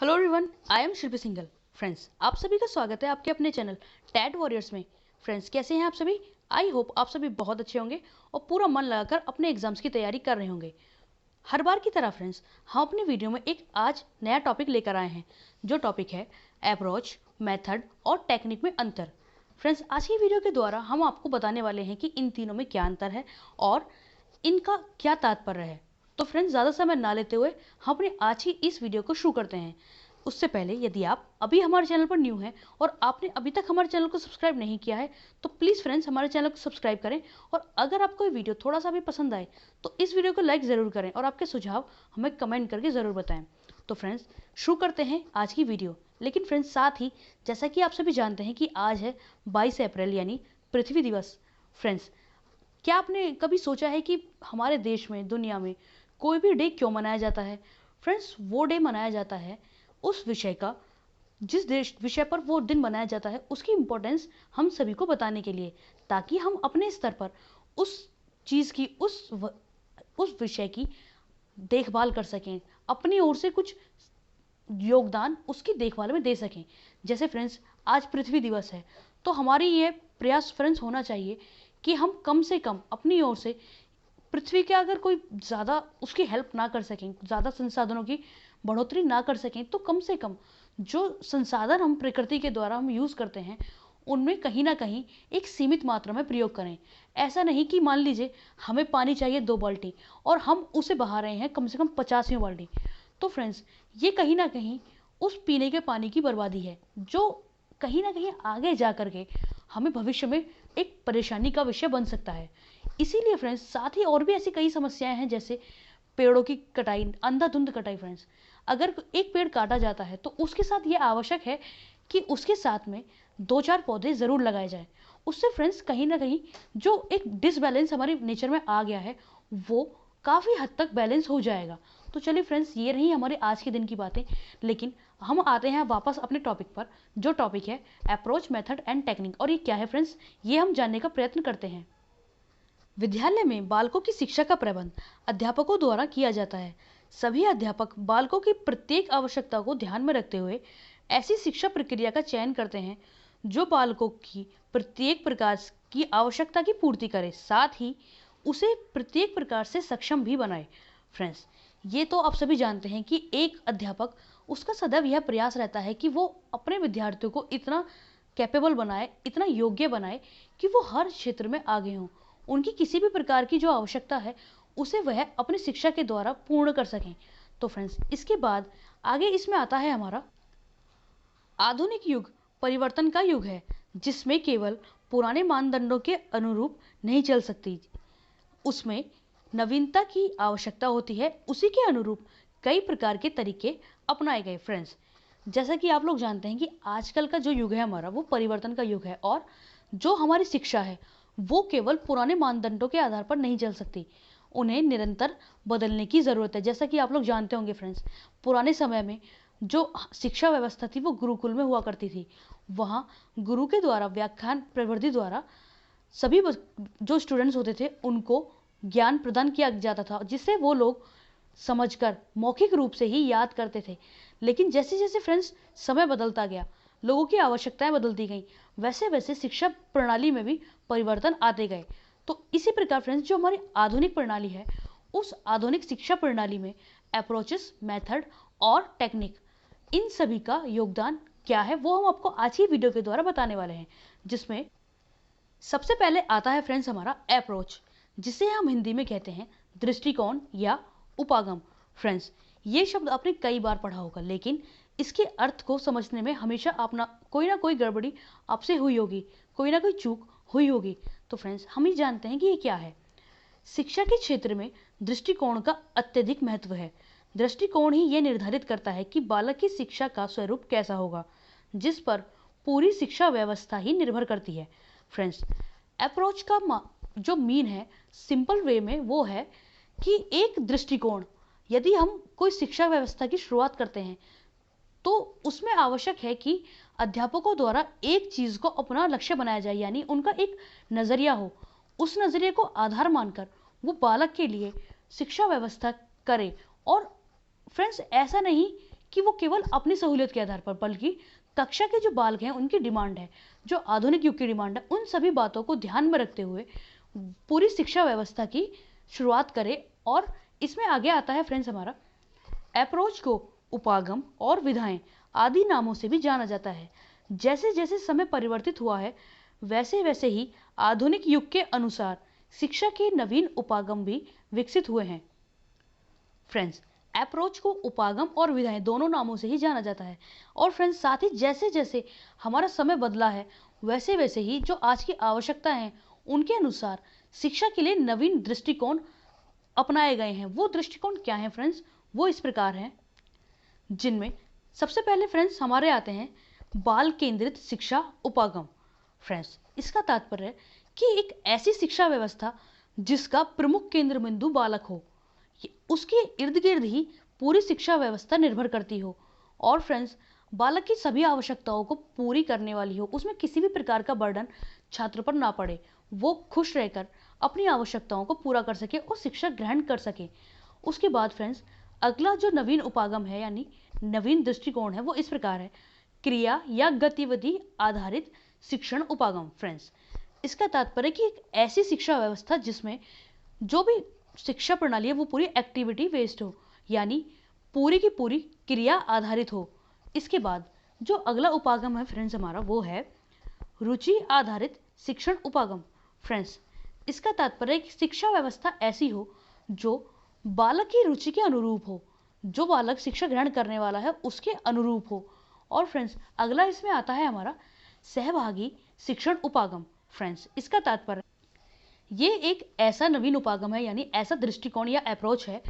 Hello everyone, I am Shilpi single. Friends, आप सभी का स्वागत है आपके अपने चैनल टैट वॉरियर्स में। फ्रेंड्स, कैसे हैं आप सभी? आई होप आप सभी बहुत अच्छे होंगे और पूरा मन लगाकर अपने एग्जाम्स की तैयारी कर रहे होंगे। हर बार की तरह फ्रेंड्स, हम अपनी वीडियो में एक आज नया टॉपिक लेकर आए हैं, जो टॉपिक है अप्रोच, मेथड और टेक्निक में अंतर। फ्रेंड्स, आज की वीडियो के द्वारा हम आपको बताने वाले हैं कि इन तीनों में क्या अंतर है और इनका क्या तात्पर्य है। तो फ्रेंड्स, ज़्यादा समय ना लेते हुए हम अपने आज ही इस वीडियो को शुरू करते हैं। उससे पहले यदि आप अभी हमारे चैनल पर न्यू हैं और आपने अभी तक हमारे चैनल को सब्सक्राइब नहीं किया है तो प्लीज़ फ्रेंड्स हमारे चैनल को सब्सक्राइब करें। और अगर आपको ये वीडियो थोड़ा सा भी पसंद आए तो इस वीडियो को लाइक ज़रूर करें और आपके सुझाव हमें कमेंट करके ज़रूर बताएं। तो फ्रेंड्स, शुरू करते हैं आज की वीडियो। लेकिन फ्रेंड्स, साथ ही जैसा कि आप सभी जानते हैं कि आज है 22 अप्रैल यानी पृथ्वी दिवस। फ्रेंड्स, क्या आपने कभी सोचा है कि हमारे देश में, दुनिया में कोई भी डे क्यों मनाया जाता है? फ्रेंड्स, वो डे मनाया जाता है उस विषय का, जिस देश विषय पर वो दिन मनाया जाता है उसकी इम्पोर्टेंस हम सभी को बताने के लिए, ताकि हम अपने स्तर पर उस चीज़ की, उस विषय की देखभाल कर सकें, अपनी ओर से कुछ योगदान उसकी देखभाल में दे सकें। जैसे फ्रेंड्स, आज पृथ्वी दिवस है तो हमारी ये प्रयास फ्रेंड्स होना चाहिए कि हम कम से कम अपनी ओर से पृथ्वी के, अगर कोई ज़्यादा उसकी हेल्प ना कर सकें, ज़्यादा संसाधनों की बढ़ोतरी ना कर सकें, तो कम से कम जो संसाधन हम प्रकृति के द्वारा हम यूज़ करते हैं उनमें कहीं ना कहीं एक सीमित मात्रा में प्रयोग करें। ऐसा नहीं कि मान लीजिए हमें पानी चाहिए 2 बाल्टी और हम उसे बहा रहे हैं कम से कम 50 बाल्टी। तो फ्रेंड्स, ये कहीं ना कहीं उस पीने के पानी की बर्बादी है, जो कहीं ना कहीं आगे जा कर के हमें भविष्य में एक परेशानी का विषय बन सकता है। इसीलिए फ्रेंड्स, साथ ही और भी ऐसी कई समस्याएं हैं, जैसे पेड़ों की कटाई, अंधाधुंध कटाई। फ्रेंड्स, अगर एक पेड़ काटा जाता है तो उसके साथ ये आवश्यक है कि उसके साथ में 2-4 पौधे ज़रूर लगाए जाएं। उससे फ्रेंड्स कहीं ना कहीं जो एक डिसबैलेंस हमारे नेचर में आ गया है वो काफ़ी हद तक बैलेंस हो जाएगा। तो चलिए फ्रेंड्स, ये रही हमारे आज के दिन की बातें। लेकिन हम आते हैं वापस अपने टॉपिक पर, जो टॉपिक है अप्रोच, मेथड एंड टेक्निक। और ये क्या है फ्रेंड्स, ये हम जानने का प्रयत्न करते हैं। विद्यालय में बालकों की शिक्षा का प्रबंध अध्यापकों द्वारा किया जाता है। सभी अध्यापक बालकों की प्रत्येक आवश्यकता को ध्यान में रखते हुए ऐसी शिक्षा प्रक्रिया का चयन करते हैं जो बालकों की प्रत्येक प्रकार की आवश्यकता की पूर्ति करे, साथ ही उसे प्रत्येक प्रकार से सक्षम भी बनाए। फ्रेंड्स, ये तो आप सभी जानते हैं कि एक अध्यापक, उसका सदैव यह प्रयास रहता है कि वो अपने विद्यार्थियों को इतना कैपेबल बनाए, इतना योग्य बनाए कि वो हर क्षेत्र में आगे हों। उनकी किसी भी प्रकार की जो आवश्यकता है उसे वह अपनी शिक्षा के द्वारा पूर्ण कर सकें। तो फ्रेंड्स, इसके बाद आगे इसमें आता है हमारा आधुनिक युग। परिवर्तन का युग है जिसमें केवल पुराने मानदंडों के अनुरूप नहीं चल सकती, उसमें नवीनता की आवश्यकता होती है। उसी के अनुरूप कई प्रकार के तरीके अपनाए गए। फ्रेंड्स, जैसा कि आप लोग जानते हैं कि आजकल का जो युग है हमारा, वो परिवर्तन का युग है और जो हमारी शिक्षा है वो केवल पुराने मानदंडों के आधार पर नहीं चल सकती, उन्हें निरंतर बदलने की ज़रूरत है। जैसा कि आप लोग जानते होंगे फ्रेंड्स, पुराने समय में जो शिक्षा व्यवस्था थी वो गुरुकुल में हुआ करती थी। वहाँ गुरु के द्वारा, व्याख्यान प्रवृत्ति द्वारा सभी जो स्टूडेंट्स होते थे उनको ज्ञान प्रदान किया जाता था, जिससे वो लोग समझकर मौखिक रूप से ही याद करते थे। लेकिन जैसे जैसे फ्रेंड्स समय बदलता गया, लोगों की आवश्यकताएं बदलती गई, वैसे वैसे शिक्षा प्रणाली में भी परिवर्तन आते गए। तो इसी प्रकार फ्रेंड्स, जो हमारी आधुनिक प्रणाली है, उस आधुनिक शिक्षा प्रणाली में अप्रोचेस, मेथड और टेक्निक, इन सभी का योगदान क्या है वो हम आपको आज ही वीडियो के द्वारा बताने वाले हैं। जिसमें सबसे पहले आता है फ्रेंड्स हमारा अप्रोच, जिसे हम हिंदी में कहते हैं दृष्टिकोण या उपागम। फ्रेंड्स, ये शब्द आपने कई बार पढ़ा होगा, लेकिन इसके अर्थ को समझने में हमेशा अपना कोई ना कोई गड़बड़ी आपसे हुई होगी, कोई ना कोई चूक हुई होगी। तो फ्रेंड्स, हम ही जानते हैं कि ये क्या है। शिक्षा के क्षेत्र में दृष्टिकोण का अत्यधिक महत्व है। दृष्टिकोण ही ये निर्धारित करता है कि बालक की शिक्षा का स्वरूप कैसा होगा, जिस पर पूरी शिक्षा व्यवस्था ही निर्भर करती है। फ्रेंड्स, अप्रोच का जो मीन है सिंपल वे में वो है कि एक दृष्टिकोण, यदि हम कोई शिक्षा व्यवस्था की शुरुआत करते हैं तो उसमें आवश्यक है कि अध्यापकों द्वारा एक चीज को अपना लक्ष्य बनाया जाए, यानी उनका एक नजरिया हो। उस नजरिए को आधार मानकर वो बालक के लिए शिक्षा व्यवस्था करे। और फ्रेंड्स, ऐसा नहीं कि वो केवल अपनी सहूलियत के आधार पर, बल्कि कक्षा के जो बालक हैं उनकी डिमांड है, जो आधुनिक युग की डिमांड है, उन सभी बातों को ध्यान में रखते हुए पूरी शिक्षा व्यवस्था की शुरुआत करे। और इसमें आगे आता है फ्रेंड्स हमारा अप्रोच को उपागम और विधाएं आदि नामों से भी जाना जाता है। जैसे जैसे समय परिवर्तित हुआ है, वैसे वैसे ही आधुनिक युग के अनुसार शिक्षा के नवीन उपागम भी विकसित हुए हैं। फ्रेंड्स, अप्रोच को उपागम और विधाएं दोनों नामों से ही जाना जाता है। और फ्रेंड्स, साथ ही जैसे जैसे हमारा समय बदला है, वैसे वैसे ही जो आज की आवश्यकता है, उनके अनुसार शिक्षा के लिए नवीन दृष्टिकोण अपनाए गए हैं। वो दृष्टिकोण क्या है फ्रेंड्स? वो इस प्रकार हैं, जिनमें सबसे पहले फ्रेंड्स हमारे आते हैं बाल केंद्रित शिक्षा उपागम। फ्रेंड्स, इसका तात्पर्य है कि एक ऐसी शिक्षा व्यवस्था जिसका प्रमुख केंद्र बिंदु बालक हो, उसके इर्द गिर्द ही पूरी शिक्षा व्यवस्था निर्भर करती हो। और फ्रेंड्स, बालक की सभी आवश्यकताओं को पूरी करने वाली हो, उसमें किसी भी प्रकार का बर्डन छात्र पर ना पड़े, वो खुश रहकर अपनी आवश्यकताओं को पूरा कर सके और शिक्षा ग्रहण कर सके। उसके बाद फ्रेंड्स, अगला जो नवीन उपागम है यानी नवीन दृष्टिकोण है, वो इस प्रकार है क्रिया या गतिविधि आधारित शिक्षण उपागम। फ्रेंड्स, इसका तात्पर्य कि एक ऐसी शिक्षा व्यवस्था जिसमें जो भी शिक्षा प्रणाली है वो पूरी एक्टिविटी बेस्ड हो, यानी पूरी की पूरी क्रिया आधारित हो। इसके बाद जो अगला उपागम है फ्रेंड्स हमारा, वो है रुचि आधारित शिक्षण उपागम। फ्रेंड्स, इसका तात्पर्य कि शिक्षा व्यवस्था ऐसी हो जो बालक की रुचि के अनुरूप हो, जो बालक शिक्षा ग्रहण करने वाला है उसके अनुरूप हो। और फ्रेंड्स, अगला इसमें आता है हमारा सहभागी शिक्षण उपागम। फ्रेंड्स, इसका तात्पर्य ये एक ऐसा नवीन उपागम है, यानी ऐसा दृष्टिकोण या अप्रोच है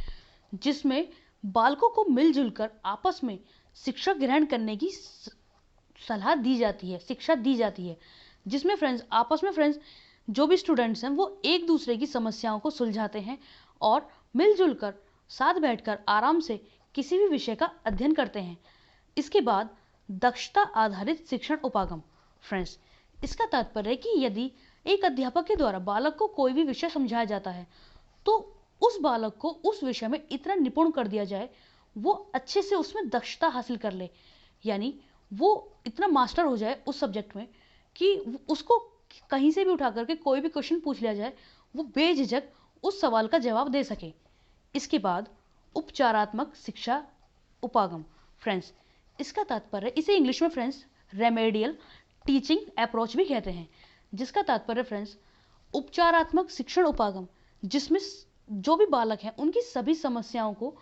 जिसमें बालकों को मिलजुल कर आपस में शिक्षा ग्रहण करने की सलाह दी जाती है, शिक्षा दी जाती है, जिसमें फ्रेंड्स आपस में फ्रेंड्स जो भी स्टूडेंट्स हैं वो एक दूसरे की समस्याओं को सुलझाते हैं और मिलजुल कर साथ बैठकर आराम से किसी भी विषय का अध्ययन करते हैं। इसके बाद दक्षता आधारित शिक्षण उपागम। फ्रेंड्स, इसका तात्पर्य है कि यदि एक अध्यापक के द्वारा बालक को कोई भी विषय समझाया जाता है तो उस बालक को उस विषय में इतना निपुण कर दिया जाए, वो अच्छे से उसमें दक्षता हासिल कर ले, यानी वो इतना मास्टर हो जाए उस सब्जेक्ट में कि उसको कहीं से भी उठा करके कोई भी क्वेश्चन पूछ लिया जाए, वो बेझिझक उस सवाल का जवाब दे सके। इसके बाद उपचारात्मक शिक्षा उपागम। फ्रेंड्स, इसका तात्पर्य, इसे इंग्लिश में फ्रेंड्स रेमेडियल टीचिंग अप्रोच भी कहते हैं, जिसका तात्पर्य फ्रेंड्स उपचारात्मक शिक्षण उपागम, जिसमें जो भी बालक हैं उनकी सभी समस्याओं को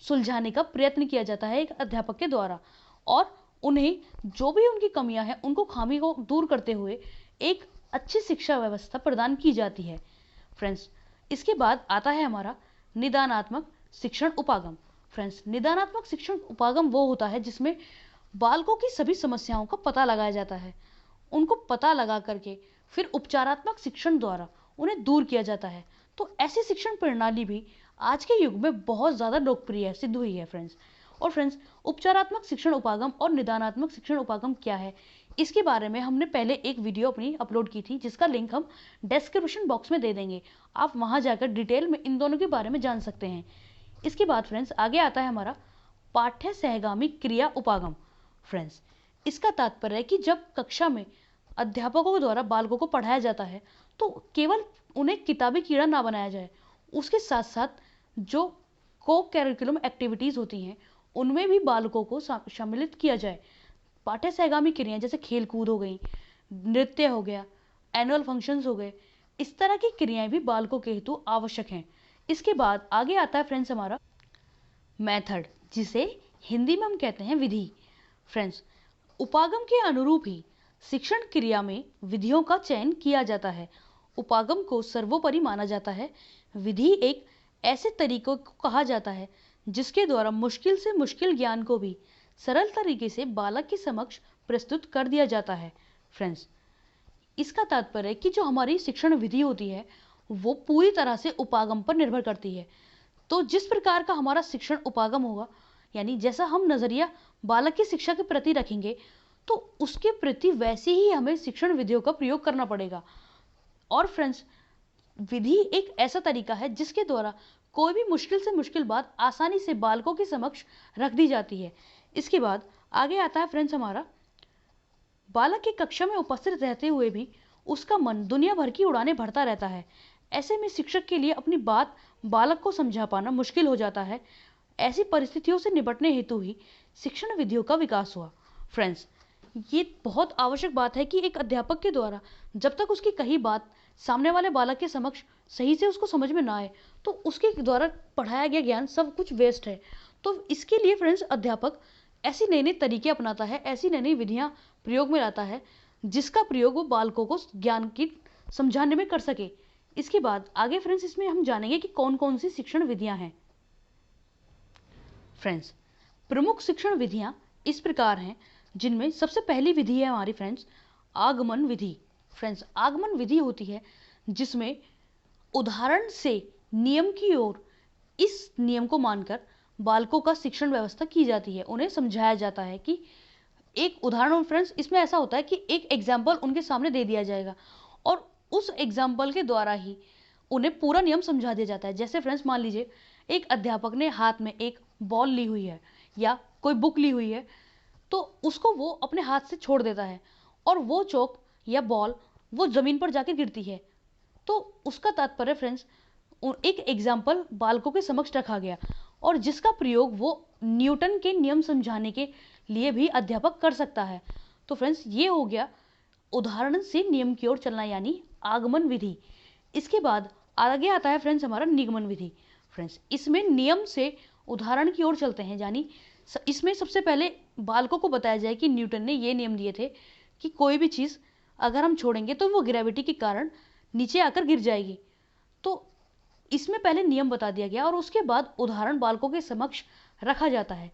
सुलझाने का प्रयत्न किया जाता है एक अध्यापक के द्वारा, और उन्हें जो भी उनकी कमियां हैं उनको खामी को दूर करते हुए एक अच्छी शिक्षा व्यवस्था प्रदान की जाती है। फ्रेंड्स, इसके बाद आता है हमारा निदानात्मक शिक्षण उपागम। फ्रेंड्स, निदानात्मक शिक्षण उपागम वो होता है जिसमें बालकों की सभी समस्याओं का पता लगाया जाता है, उनको पता लगा करके फिर उपचारात्मक शिक्षण द्वारा उन्हें दूर किया जाता है। तो ऐसी शिक्षण प्रणाली भी आज के युग में बहुत ज़्यादा लोकप्रिय सिद्ध हुई है फ्रेंड्स। और फ्रेंड्स, उपचारात्मक शिक्षण उपागम और निदानात्मक शिक्षण उपागम क्या है, इसके बारे में हमने पहले एक वीडियो अपनी अपलोड की थी, जिसका लिंक हम डिस्क्रिप्शन बॉक्स में दे देंगे, आप वहां जाकर डिटेल में इन दोनों के बारे में जान सकते हैं। इसके बाद फ्रेंड्स आगे आता है हमारा पाठ्य सहगामी क्रिया उपागम। फ्रेंड्स, इसका तात्पर्य है कि जब कक्षा में अध्यापकों द्वारा बालकों को पढ़ाया जाता है तो केवल उन्हें किताबी कीड़ा ना बनाया जाए, उसके साथ साथ जो को करिकुलम एक्टिविटीज़ होती हैं उनमें भी बालकों को सम्मिलित किया जाए। पाठ्य सहगामी क्रियाएं जैसे खेल कूद हो गई, नृत्य हो गया, एनुअल फंक्शंस हो गए, इस तरह की क्रियाएं भी बालकों के हेतु आवश्यक हैं। इसके बाद आगे आता है फ्रेंड्स हमारा मेथड, जिसे हिंदी में हम कहते हैं विधि। फ्रेंड्स, उपागम के अनुरूप ही शिक्षण क्रिया में विधियों का चयन किया जाता है। उपागम को सर्वोपरि माना जाता है। विधि एक ऐसे तरीकों को कहा जाता है जिसके द्वारा मुश्किल से मुश्किल ज्ञान को भी सरल तरीके से बालक के समक्ष प्रस्तुत कर दिया जाता है। फ्रेंड्स, इसका तात्पर्य है कि जो हमारी शिक्षण विधि होती है वो पूरी तरह से उपागम पर निर्भर करती है। तो जिस प्रकार का हमारा शिक्षण उपागम होगा, यानी जैसा हम नजरिया बालक की शिक्षा के प्रति रखेंगे, तो उसके प्रति वैसे ही हमें शिक्षण विधियों का प्रयोग करना पड़ेगा। और फ्रेंड्स, विधि एक ऐसा तरीका है जिसके द्वारा कोई भी मुश्किल से मुश्किल बात आसानी से बालकों के समक्ष रख दी जाती है। इसके बाद आगे आता है फ्रेंड्स हमारा, बालक की कक्षा में उपस्थित रहते हुए भी उसका मन दुनिया भर की उड़ानें भरता रहता है। ऐसे में शिक्षक के लिए अपनी बात बालक को समझा पाना मुश्किल हो जाता है। ऐसी परिस्थितियों से निपटने हेतु ही शिक्षण विधियों का विकास हुआ। फ्रेंड्स, ये बहुत आवश्यक बात है कि एक अध्यापक के द्वारा जब तक उसकी कही बात सामने वाले बालक के समक्ष सही से उसको समझ में ना आए, तो उसके द्वारा पढ़ाया गया ज्ञान सब कुछ वेस्ट है। तो इसके लिए फ्रेंड्स अध्यापक ऐसी नए नए तरीके अपनाता है, ऐसी नई नई विधियां प्रयोग में लाता है, जिसका प्रयोग वो बालकों को ज्ञान की समझाने में कर सके। इसके बाद आगे फ्रेंड्स इसमें हम जानेंगे कि कौन कौन सी शिक्षण विधियां हैं। फ्रेंड्स, प्रमुख शिक्षण विधियां इस प्रकार हैं, जिनमें सबसे पहली विधि है हमारी फ्रेंड्स आगमन विधि। फ्रेंड्स, आगमन विधि होती है जिसमें उदाहरण से नियम की ओर, इस नियम को मानकर बालकों का शिक्षण व्यवस्था की जाती है। उन्हें समझाया जाता है कि एक उदाहरण, फ्रेंड्स इसमें ऐसा होता है कि एक एग्जाम्पल उनके सामने दे दिया जाएगा और उस एग्जाम्पल के द्वारा ही उन्हें पूरा नियम समझा दिया जाता है। जैसे फ्रेंड्स मान लीजिए एक अध्यापक ने हाथ में एक बॉल ली हुई है या कोई बुक ली हुई है, तो उसको वो अपने हाथ से छोड़ देता है और वो चौक या बॉल वो जमीन पर जाकर गिरती है। तो उसका तात्पर्य फ्रेंड्स एक एग्जाम्पल बालकों के समक्ष रखा गया और जिसका प्रयोग वो न्यूटन के नियम समझाने के लिए भी अध्यापक कर सकता है। तो फ्रेंड्स ये हो गया उदाहरण से नियम की ओर चलना, यानी आगमन विधि। इसके बाद आगे आता है फ्रेंड्स हमारा निगमन विधि। फ्रेंड्स, इसमें नियम से उदाहरण की ओर चलते हैं, यानी इसमें सबसे पहले बालकों को बताया जाए कि न्यूटन ने ये नियम दिए थे कि कोई भी चीज़ अगर हम छोड़ेंगे तो वो ग्रेविटी के कारण नीचे आकर गिर जाएगी। तो इसमें पहले नियम बता दिया गया और उसके बाद उदाहरण बालकों के समक्ष रखा जाता है।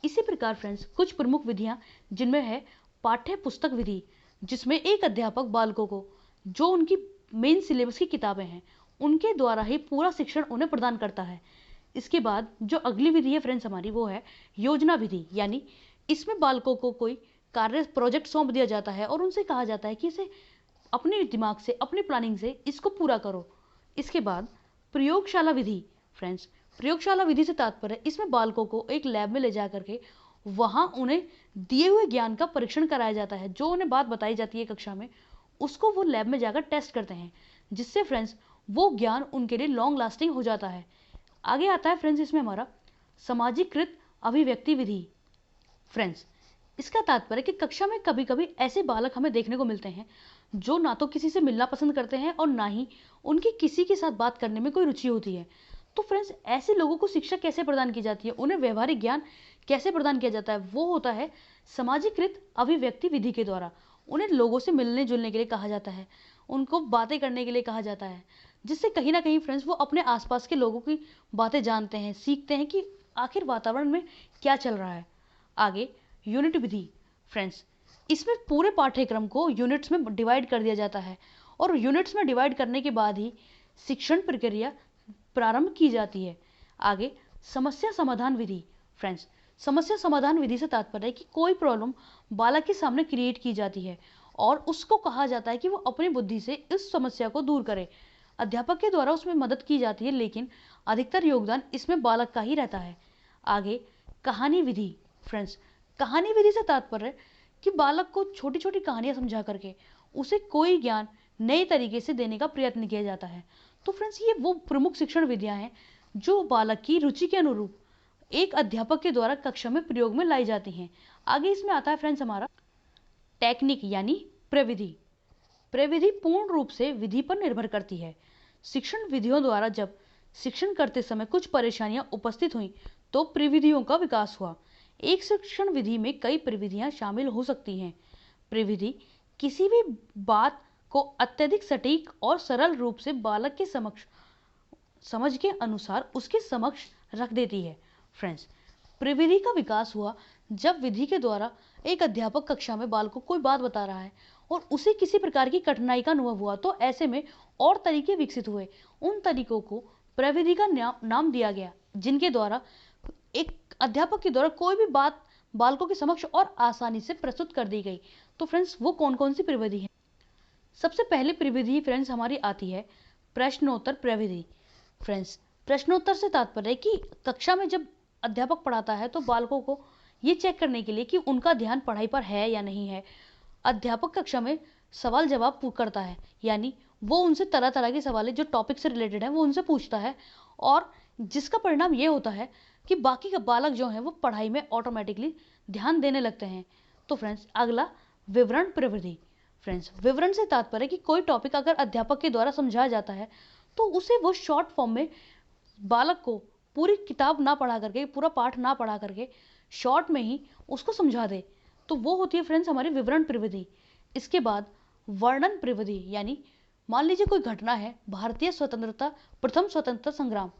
इसी प्रकार फ्रेंड्स कुछ प्रमुख विधियां, जिनमें है पाठ्य पुस्तक विधि, जिसमें एक अध्यापक बालकों को जो उनकी मेन सिलेबस की किताबें हैं उनके द्वारा ही पूरा शिक्षण उन्हें प्रदान करता है। इसके बाद जो अगली विधि है फ्रेंड्स हमारी, वो है योजना विधि, यानी इसमें बालकों को कोई कार्य प्रोजेक्ट सौंप दिया जाता है और उनसे कहा जाता है कि इसे अपने दिमाग से, अपनी प्लानिंग से इसको पूरा करो। इसके बाद प्रयोगशाला विधि। फ्रेंड्स, प्रयोगशाला विधि से तात्पर्य इसमें बालकों को एक लैब में ले जा करके वहां उन्हें दिए हुए ज्ञान का परीक्षण कराया जाता है। जो उन्हें बात बताई जाती है कक्षा में, उसको वो लैब में जाकर टेस्ट करते हैं, जिससे फ्रेंड्स वो ज्ञान उनके लिए लॉन्ग लास्टिंग हो जाता है। आगे आता है फ्रेंड्स इसमें हमारा सामाजिकृत अभिव्यक्ति विधि। फ्रेंड्स, इसका तात्पर्य कि कक्षा में कभी कभी ऐसे बालक हमें देखने को मिलते हैं जो ना तो किसी से मिलना पसंद करते हैं और ना ही उनकी किसी के साथ बात करने में कोई रुचि होती है। तो फ्रेंड्स ऐसे लोगों को शिक्षा कैसे प्रदान की जाती है, उन्हें व्यवहारिक ज्ञान कैसे प्रदान किया जाता है, वो होता है सामाजिकृत अभिव्यक्ति विधि के द्वारा। उन्हें लोगों से मिलने जुलने के लिए कहा जाता है, उनको बातें करने के लिए कहा जाता है, जिससे कहीं ना कहीं फ्रेंड्स वो अपने आसपास के लोगों की बातें जानते हैं, सीखते हैं कि आखिर वातावरण में क्या चल रहा है। आगे यूनिट विधि। फ्रेंड्स, इसमें पूरे पाठ्यक्रम को यूनिट्स में डिवाइड कर दिया जाता है और यूनिट्स में डिवाइड करने के बाद ही शिक्षण प्रक्रिया प्रारंभ की जाती है। आगे समस्या समाधान विधि। फ्रेंड्स, समस्या समाधान विधि से तात्पर्य है कि कोई प्रॉब्लम बालक के सामने क्रिएट की जाती है और उसको कहा जाता है कि वो अपनी बुद्धि से इस समस्या को दूर करे। अध्यापक के द्वारा उसमें मदद की जाती है, लेकिन अधिकतर योगदान इसमें बालक का ही रहता है। आगे कहानी विधि। फ्रेंड्स, कहानी विधि से तात्पर्य कि बालक को छोटी छोटी कहानियां समझा करके उसे कोई ज्ञान नए तरीके से देने का प्रयत्न किया जाता है। तो फ्रेंड्स ये वो प्रमुख शिक्षण विधियां हैं जो बालक की रुचि के अनुरूप एक अध्यापक के द्वारा कक्षा में प्रयोग में लाई जाती हैं। आगे इसमें आता है फ्रेंड्स हमारा टेक्निक यानी प्रविधि। प्रविधि पूर्ण रूप से विधि पर निर्भर करती है। शिक्षण विधियों द्वारा जब शिक्षण करते समय कुछ परेशानियां उपस्थित हुई तो प्रविधियों का विकास हुआ। एक शिक्षण विधि में कई प्रविधियां शामिल हो सकती हैं। प्रविधि किसी भी बात को अत्यधिक सटीक और सरल रूप से बालक के समझ के अनुसार उसके समक्ष रख देती है। फ्रेंड्स, प्रविधि का विकास हुआ जब विधि के द्वारा एक अध्यापक कक्षा में बालक को कोई बात बता रहा है और उसे किसी प्रकार की कठिनाई का अनुभव हुआ, तो ऐसे में और तरीके विकसित हुए। उन तरीकों को प्रविधि का नाम दिया गया, जिनके द्वारा एक अध्यापक के द्वारा कोई भी बात बालकों के समक्ष और आसानी से प्रस्तुत कर दी गई। तो फ्रेंड्स वो कौन कौन सी प्रविधि है? सबसे पहले प्रविधि फ्रेंड्स हमारी आती है प्रश्नोत्तर प्रविधि। फ्रेंड्स, प्रश्नोत्तर से तात्पर्य है कि कक्षा में जब अध्यापक पढ़ाता है तो बालकों को ये चेक करने के लिए कि उनका ध्यान पढ़ाई पर है या नहीं है। अध्यापक कक्षा में सवाल जवाब करता है, यानी वो उनसे तरह तरह के सवाल जो टॉपिक से रिलेटेड है वो उनसे पूछता है, और जिसका परिणाम ये होता है कि बाकी का बालक जो है वो पढ़ाई में ऑटोमेटिकली ध्यान देने लगते हैं। तो फ्रेंड्स, अगला विवरण प्रविधि। फ्रेंड्स, विवरण से तात्पर्य कि कोई टॉपिक अगर अध्यापक के द्वारा समझाया जाता है तो उसे वो शॉर्ट फॉर्म में बालक को पूरी किताब ना पढ़ा करके, पूरा पाठ ना पढ़ा करके शॉर्ट में ही उसको समझा दे, तो वो होती है फ्रेंड्स हमारी विवरण प्रविधि। इसके बाद वर्णन प्रविधि, यानी मान लीजिए कोई घटना है, भारतीय स्वतंत्रता, प्रथम स्वतंत्रता संग्राम,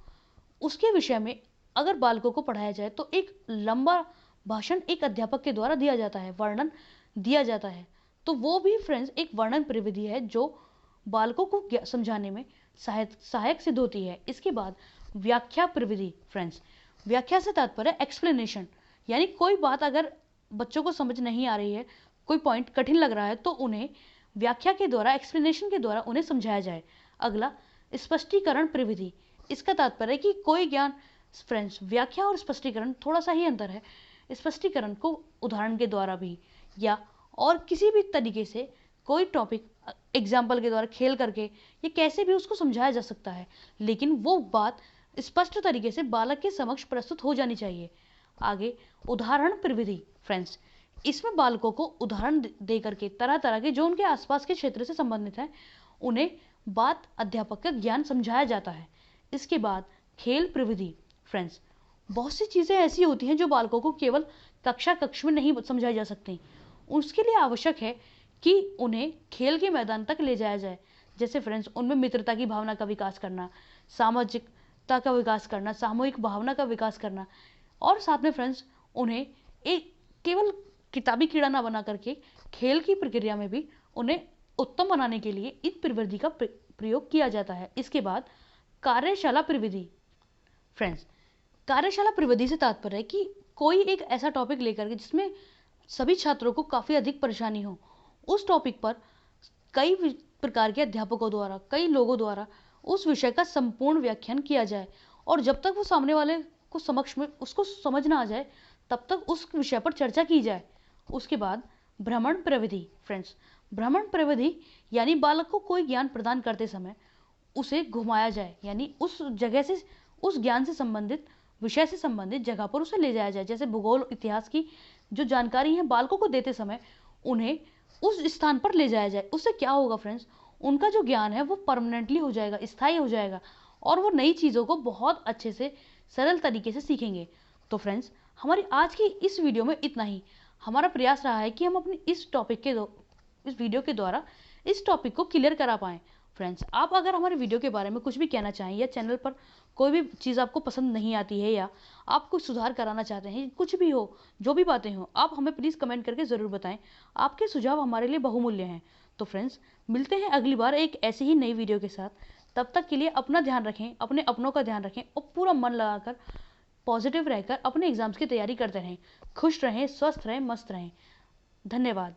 उसके विषय में अगर बालकों को पढ़ाया जाए तो एक लंबा भाषण एक अध्यापक के द्वारा दिया जाता है, वर्णन दिया जाता है, तो वो भी फ्रेंड्स एक वर्णन प्रविधि है जो बालकों को समझाने में सहायक सिद्ध होती है। इसके बाद व्याख्या प्रविधि। फ्रेंड्स, व्याख्या से तात्पर्य एक्सप्लेनेशन, यानी कोई बात अगर बच्चों को समझ नहीं आ रही है, कोई पॉइंट कठिन लग रहा है, तो उन्हें व्याख्या के द्वारा, एक्सप्लेनेशन के द्वारा उन्हें समझाया जाए। अगला स्पष्टीकरण प्रविधि। इसका तात्पर्य है कि कोई ज्ञान, फ्रेंड्स व्याख्या और स्पष्टीकरण थोड़ा सा ही अंतर है। स्पष्टीकरण को उदाहरण के द्वारा भी या और किसी भी तरीके से कोई टॉपिक एग्जाम्पल के द्वारा, खेल करके, ये कैसे भी उसको समझाया जा सकता है, लेकिन वो बात स्पष्ट तरीके से बालक के समक्ष प्रस्तुत हो जानी चाहिए। आगे उदाहरण प्रविधि। फ्रेंड्स, इसमें बालकों को उदाहरण दे करके तरह तरह के जो उनके आसपास के क्षेत्र से संबंधित हैं उन्हें बात अध्यापक का ज्ञान समझाया जाता है। इसके बाद खेल प्रविधि। फ्रेंड्स, बहुत सी चीज़ें ऐसी होती हैं जो बालकों को केवल कक्ष में नहीं समझाई जा सकती, उसके लिए आवश्यक है कि उन्हें खेल के मैदान तक ले जाया जाए। जैसे फ्रेंड्स, उनमें मित्रता की भावना का विकास करना, सामाजिकता का विकास करना, सामूहिक भावना का विकास करना, और साथ में फ्रेंड्स उन्हें एक केवल किताबी कीड़ा ना बना करके खेल की प्रक्रिया में भी उन्हें उत्तम बनाने के लिए इन प्रविधि का प्रयोग किया जाता है। इसके बाद कार्यशाला प्रविधि। फ्रेंड्स, कार्यशाला प्रविधि से तात्पर्य है कि कोई एक ऐसा टॉपिक लेकर के जिसमें सभी छात्रों को काफ़ी अधिक परेशानी हो, उस टॉपिक पर कई प्रकार के अध्यापकों द्वारा, कई लोगों द्वारा उस विषय का संपूर्ण व्याख्यान किया जाए, और जब तक वो सामने वाले को समक्ष में उसको समझ ना आ जाए तब तक उस विषय पर चर्चा की जाए। उसके बाद भ्रमण प्रविधि। फ्रेंड्स, भ्रमण प्रविधि यानी बालक को कोई ज्ञान प्रदान करते समय उसे घुमाया जाए, यानी उस जगह से, उस ज्ञान से संबंधित, विषय से संबंधित जगह पर उसे ले जाया जाए। जैसे भूगोल, इतिहास की जो जानकारी है बालकों को देते समय उन्हें उस स्थान पर ले जाया जाए। उससे क्या होगा फ्रेंड्स, उनका जो ज्ञान है वो परमानेंटली हो जाएगा, स्थायी हो जाएगा, और वो नई चीज़ों को बहुत अच्छे से, सरल तरीके से सीखेंगे। तो फ्रेंड्स, हमारी आज की इस वीडियो में इतना ही। हमारा प्रयास रहा है कि हम अपनी इस वीडियो के द्वारा इस टॉपिक को क्लियर करा पाएँ। फ्रेंड्स, आप अगर हमारे वीडियो के बारे में कुछ भी कहना चाहें, या चैनल पर कोई भी चीज़ आपको पसंद नहीं आती है, या आप कुछ सुधार कराना चाहते हैं, कुछ भी हो, जो भी बातें हो, आप हमें प्लीज़ कमेंट करके ज़रूर बताएं। आपके सुझाव हमारे लिए बहुमूल्य हैं। तो फ्रेंड्स, मिलते हैं अगली बार एक ऐसी ही नई वीडियो के साथ। तब तक के लिए अपना ध्यान रखें, अपने अपनों का ध्यान रखें, और पूरा मन लगाकर, पॉजिटिव रहकर अपने एग्जाम्स की तैयारी करते रहें। खुश रहें, स्वस्थ रहें, मस्त रहें। धन्यवाद।